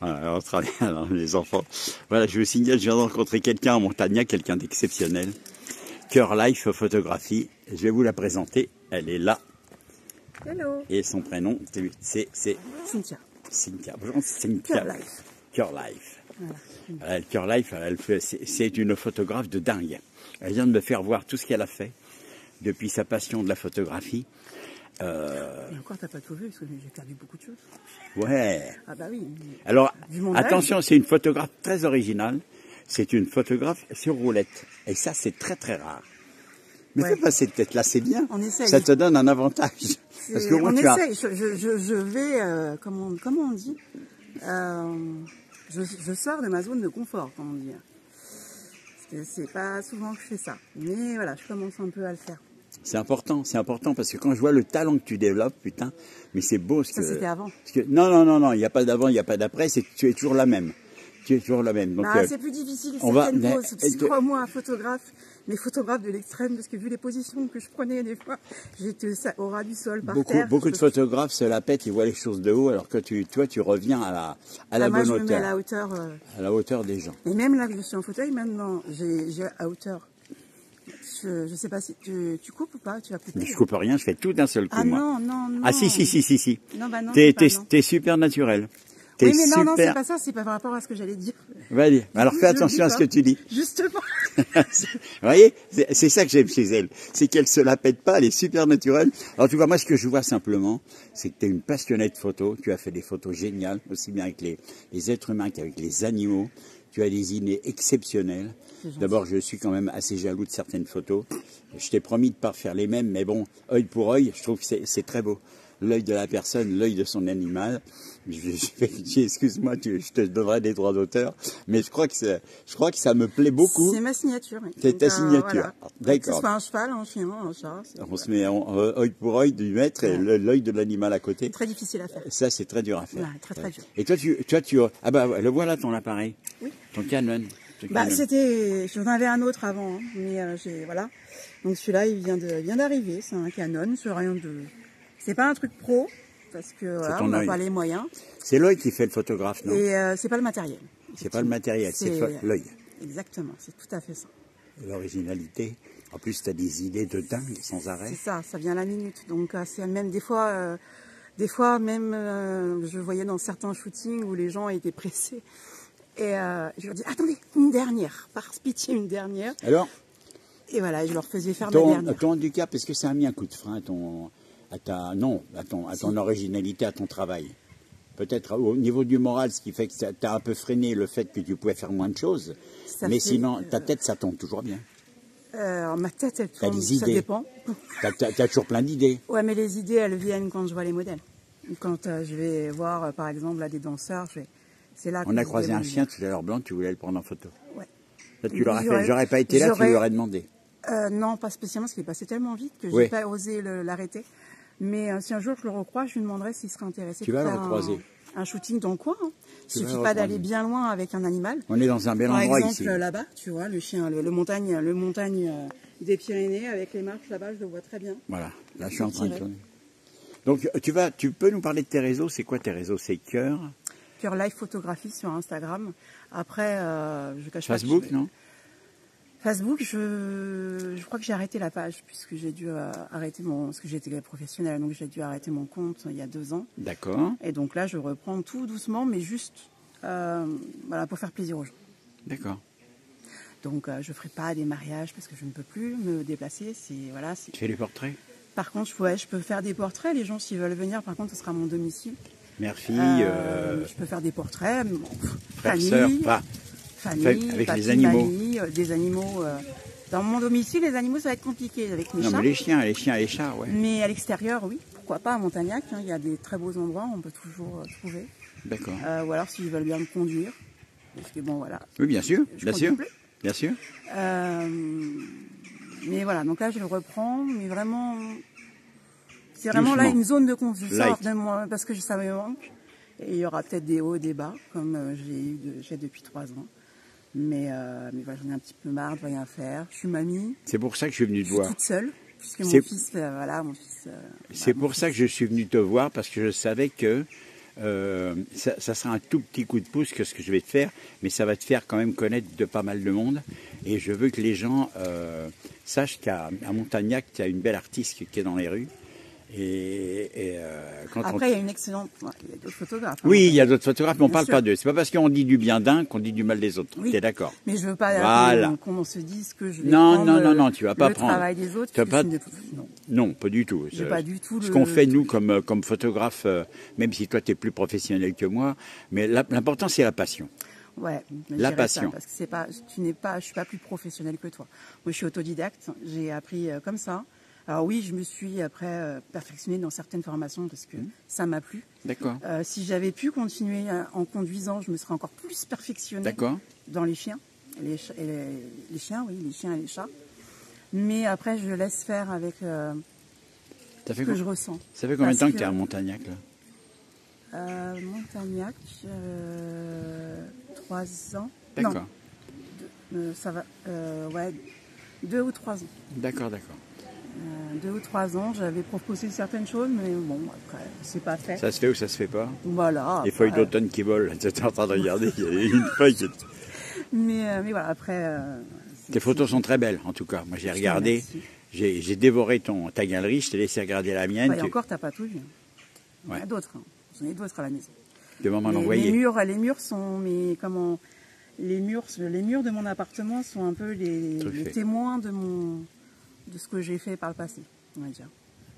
Voilà, on travaille, alors, les enfants. Voilà, je vous signale, je viens de rencontrer quelqu'un en Montagnac, quelqu'un d'exceptionnel. Cœur Life Photographie. Je vais vous la présenter. Elle est là. Hello. Et son prénom, c'est Cynthia. Cynthia. Bonjour, Cynthia. Cœur Life. Cœur Life. Voilà. Le Cœur Life, c'est une photographe de dingue. Elle vient de me faire voir tout ce qu'elle a fait depuis sa passion de la photographie. Et encore, t'as pas tout vu, parce que j'ai perdu beaucoup de choses. Ouais. Ah bah oui. Alors, Vu mon attention, âge. c'est une photographe très originale. C'est une photographe sur roulette. Et ça, c'est très très rare. Mais Ouais. fais passer peut-être là, c'est bien. On essaye. Ça te donne un avantage. Parce que moi, On tu as... essaye. Je vais, comment on dit je sors de ma zone de confort, comme on dit. Parce que c'est pas souvent que je fais ça. Mais voilà, je commence un peu à le faire. C'est important parce que quand je vois le talent que tu développes, putain, mais c'est beau ce Ça, que... c'était avant. Parce que, non, il n'y a pas d'avant, il n'y a pas d'après, tu es toujours la même. Tu es toujours la même. Donc, Bah, c'est plus difficile, on va- certaines poses. mais- Si crois-moi, un photographe, mais photographe de l'extrême, parce que vu les positions que je prenais des fois, j'étais au ras du sol, par terre. Beaucoup de photographes se la pètent, ils voient les choses de haut, alors que toi, tu reviens à la Moi, bonne je me mets à hauteur. la hauteur. À la hauteur des gens. Et même là, je suis en fauteuil maintenant, j'ai à hauteur. Je sais pas si tu coupes ou pas, tu vas couper. Mais je coupe rien, je fais tout d'un seul coup, Ah moi. non. Ah si. Non, bah non. T'es c'est pas non. super naturel. T'es Oui, mais non, c'est super... pas ça, c'est pas par rapport à ce que j'allais dire. Vas-y, alors coup, fais je le attention dis à ce que pas. tu dis. Justement. Vous voyez, c'est ça que j'aime chez elle. C'est qu'elle se la pète pas, elle est super naturelle. Alors tu vois, moi ce que je vois simplement, c'est que tu es une passionnée de photos. Tu as fait des photos géniales, aussi bien avec les êtres humains qu'avec les animaux. Tu as des idées exceptionnelles. D'abord, je suis quand même assez jaloux de certaines photos. Je t'ai promis de ne pas faire les mêmes, mais bon, œil pour œil, je trouve que c'est très beau. L'œil de la personne, l'œil de son animal. Excuse-moi, je te donnerai des droits d'auteur, mais je crois que ça me plaît beaucoup. C'est ma signature. Oui. C'est ta signature. Voilà. D'accord. Que ce soit un cheval, un chien, un chat. On se met œil pour œil du maître et l'œil de l'animal à côté. Très difficile à faire. Ça, c'est très dur à faire. Voilà, très dur. Et toi, ah bah, le voilà ton appareil. Oui. Ton Canon. Bah, j'en avais un autre avant, hein, mais voilà. Donc celui-là, il vient d'arriver. C'est un Canon, c'est pas un truc pro parce que voilà, on n'a pas les moyens. C'est l'œil qui fait le photographe, non? Et c'est pas le matériel. C'est pas le matériel, c'est l'œil. Exactement, c'est tout à fait ça. L'originalité. En plus, tu as des idées de dingue sans arrêt. C'est ça vient à la minute. Donc c'est même des fois même, je voyais dans certains shootings où les gens étaient pressés. Et je leur dis, attendez, une dernière, par pitié, une dernière. Alors? Et voilà, je leur faisais faire la dernière. Ton handicap, est-ce que ça a mis un coup de frein à ton originalité, à ton travail? Peut-être au niveau du moral, ce qui fait que ça t'a un peu freiné le fait que tu pouvais faire moins de choses. Mais sinon, ta tête, ça tombe toujours bien. Ma tête, elle tourne, des idées. ça dépend. T'as toujours plein d'idées. Ouais, mais les idées, elles viennent quand je vois les modèles. Quand je vais voir, par exemple, là, des danseurs, c'est là que on a croisé un chien tout à l'heure blanc, tu voulais le prendre en photo. Ouais. Là, tu l'aurais fait, j'aurais pas été là, tu lui aurais demandé. Non, pas spécialement, parce qu'il est passé tellement vite que j'ai pas osé l'arrêter. Mais si un jour je le recroise, je lui demanderai s'il serait intéressé tu pour vas faire le recroiser. Un shooting dans le coin. Hein. Il suffit pas d'aller bien loin avec un animal. On est dans un bel endroit ici. Par exemple, là-bas, tu vois, le chien, le montagne des Pyrénées, avec les marches là-bas, je le vois très bien. Voilà, là je suis en train de tourner. Donc tu peux nous parler de tes réseaux? C'est quoi tes réseaux? C'est Cœur Life Photographie sur Instagram. Après, je cache pas. Facebook, non? Facebook, je crois que j'ai arrêté la page puisque j'ai dû arrêter parce que j'étais professionnelle, donc j'ai dû arrêter mon compte il y a 2 ans. D'accord. Et donc là, je reprends tout doucement, mais juste voilà, pour faire plaisir aux gens. D'accord. Donc je ferai pas des mariages parce que je ne peux plus me déplacer. Tu fais les portraits? Par contre, je peux faire des portraits. Les gens, s'ils veulent venir, par contre, ce sera mon domicile. Mère-fille. Je peux faire des portraits. Frère, sœur, famille, avec les animaux. Des animaux. Dans mon domicile, les animaux, ça va être compliqué avec mes chats. Non, mais les chiens et les chats, ouais. Mais à l'extérieur, oui. Pourquoi pas à Montagnac, hein, il y a des très beaux endroits, on peut toujours trouver. D'accord. Ou alors s'ils veulent bien me conduire. Parce que bon, voilà. Oui, bien sûr, bien sûr. Bien sûr. Mais voilà, donc là, je le reprends, mais vraiment. C'est vraiment là une zone de confort de moi, parce que ça me manque. Et il y aura peut-être des hauts et des bas, comme j'ai depuis 3 ans. Mais voilà, j'en ai un petit peu marre de rien faire. Je suis mamie. C'est pour ça que je suis venu te voir. Je suis toute seule, puisque mon fils, C'est pour ça que je suis venu te voir, parce que je savais que ça sera un tout petit coup de pouce que ce que je vais te faire, mais ça va te faire quand même connaître de pas mal de monde. Et je veux que les gens sachent qu'à Montagnac, il y a une belle artiste qui est dans les rues. Après, il y a une excellente... il y a d'autres photographes. Hein, oui, il y a d'autres photographes, mais on ne parle sûr. pas d'eux. C'est pas parce qu'on dit du bien d'un qu'on dit du mal des autres. Oui. T'es d'accord? Mais je veux pas voilà. qu'on se dise que je vais non, prendre non, tu vas pas le prendre travail des autres. Non, pas du tout. Pas du tout ce qu'on fait, nous, comme photographe, même si toi, tu es plus professionnel que moi, mais l'important, c'est la passion. Ouais, la passion. Ça, parce que je suis pas plus professionnel que toi. Moi, je suis autodidacte. J'ai appris comme ça. Alors oui, je me suis après perfectionnée dans certaines formations parce que ça m'a plu. D'accord. Si j'avais pu continuer en conduisant, je me serais encore plus perfectionnée. D'accord. Dans les chiens, les chiens, oui, les chiens et les chats. Mais après, je laisse faire avec ce que je ressens. Ça fait combien de temps que tu es à Montagnac là? Montagnac, 3 ans. D'accord. Ça va, ouais, 2 ou 3 ans. D'accord, d'accord. 2 ou 3 ans, j'avais proposé certaines choses, mais bon, après, c'est pas fait. Ça se fait ou ça se fait pas? Voilà. Les feuilles d'automne qui volent, tu es en train de regarder, il y a une feuille qui... Mais voilà, après... Tes photos sont très belles, en tout cas. Moi, j'ai regardé, j'ai dévoré ta galerie, je t'ai laissé regarder la mienne. Et encore, t'as pas tout vu. Ouais. Il y en a d'autres. Hein. J'en ai d'autres à la maison. Tu vas m'en envoyer. Les murs sont... Mais comment... Les murs de mon appartement sont un peu les témoins de ce que j'ai fait par le passé, on va dire.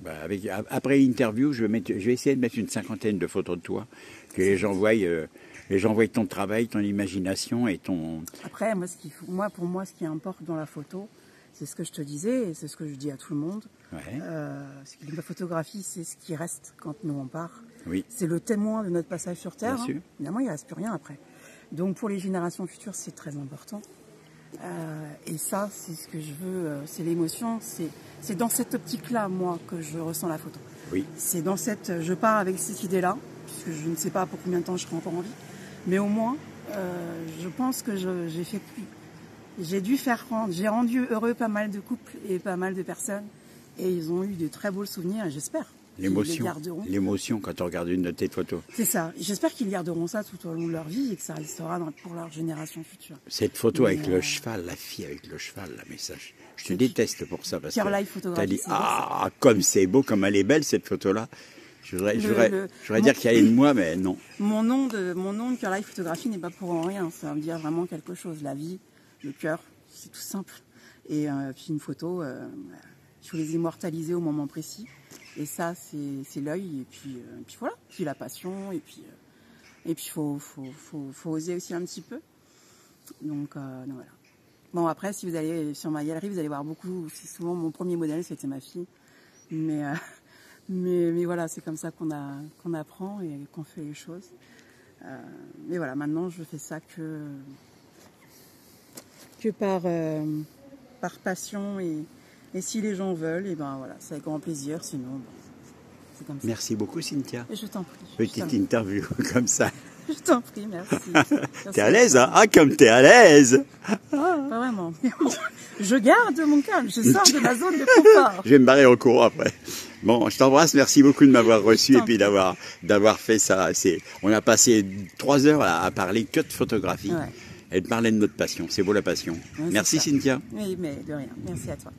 Bah après l'interview, je vais essayer de mettre une 50aine de photos de toi, que les gens voient ton travail, ton imagination et ton... Après, pour moi, ce qui importe dans la photo, c'est ce que je te disais, et c'est ce que je dis à tout le monde. Ouais. C'est que la photographie, c'est ce qui reste quand nous on part. Oui. C'est le témoin de notre passage sur Terre. Bien sûr. Évidemment, il ne reste plus rien après. Donc pour les générations futures, c'est très important. Et ça, c'est ce que je veux, c'est l'émotion, c'est dans cette optique-là, moi, que je ressens la photo. Oui. C'est je pars avec cette idée-là, puisque je ne sais pas pour combien de temps je serai encore en vie, mais au moins, je pense que j'ai rendu heureux pas mal de couples et pas mal de personnes, et ils ont eu de très beaux souvenirs, et j'espère. L'émotion quand on regarde une de tes photos. C'est ça. J'espère qu'ils garderont ça tout au long de leur vie et que ça restera pour leur génération future. Cette photo avec le cheval, la fille avec le cheval, là, mais ça, je te déteste pour ça. Parce que t'as dit, comme c'est beau, comme elle est belle cette photo-là. Je voudrais dire qu'il y a une moi, mais non. Mon nom de Cœur Life Photographie n'est pas pour rien. Ça veut dire vraiment quelque chose. La vie, le cœur, c'est tout simple. Et puis une photo, je voulais les immortaliser au moment précis. Et ça, c'est l'œil, et puis voilà, puis la passion, et puis faut oser aussi un petit peu. Donc voilà. Bon, après, si vous allez sur ma galerie, vous allez voir beaucoup. C'est souvent mon premier modèle, c'était ma fille. Mais voilà, c'est comme ça qu'on apprend et qu'on fait les choses. Mais voilà, maintenant, je fais ça que par passion et si les gens veulent, et ben voilà, c'est avec grand plaisir. Sinon, bon, c'est comme ça. Merci beaucoup, Cynthia. Et je t'en prie. Petite interview comme ça. Je t'en prie, merci. T'es à l'aise, hein? Ah, comme t'es à l'aise! Pas vraiment. Je garde mon calme, je sors de ma zone de confort. Je vais me barrer en courant après. Bon, je t'embrasse, merci beaucoup de m'avoir reçu et puis d'avoir fait ça. On a passé 3 heures à parler que de photographie. Ouais. Et de parler de notre passion. C'est beau la passion. Ouais, merci Cynthia. Oui, mais de rien. Merci à toi.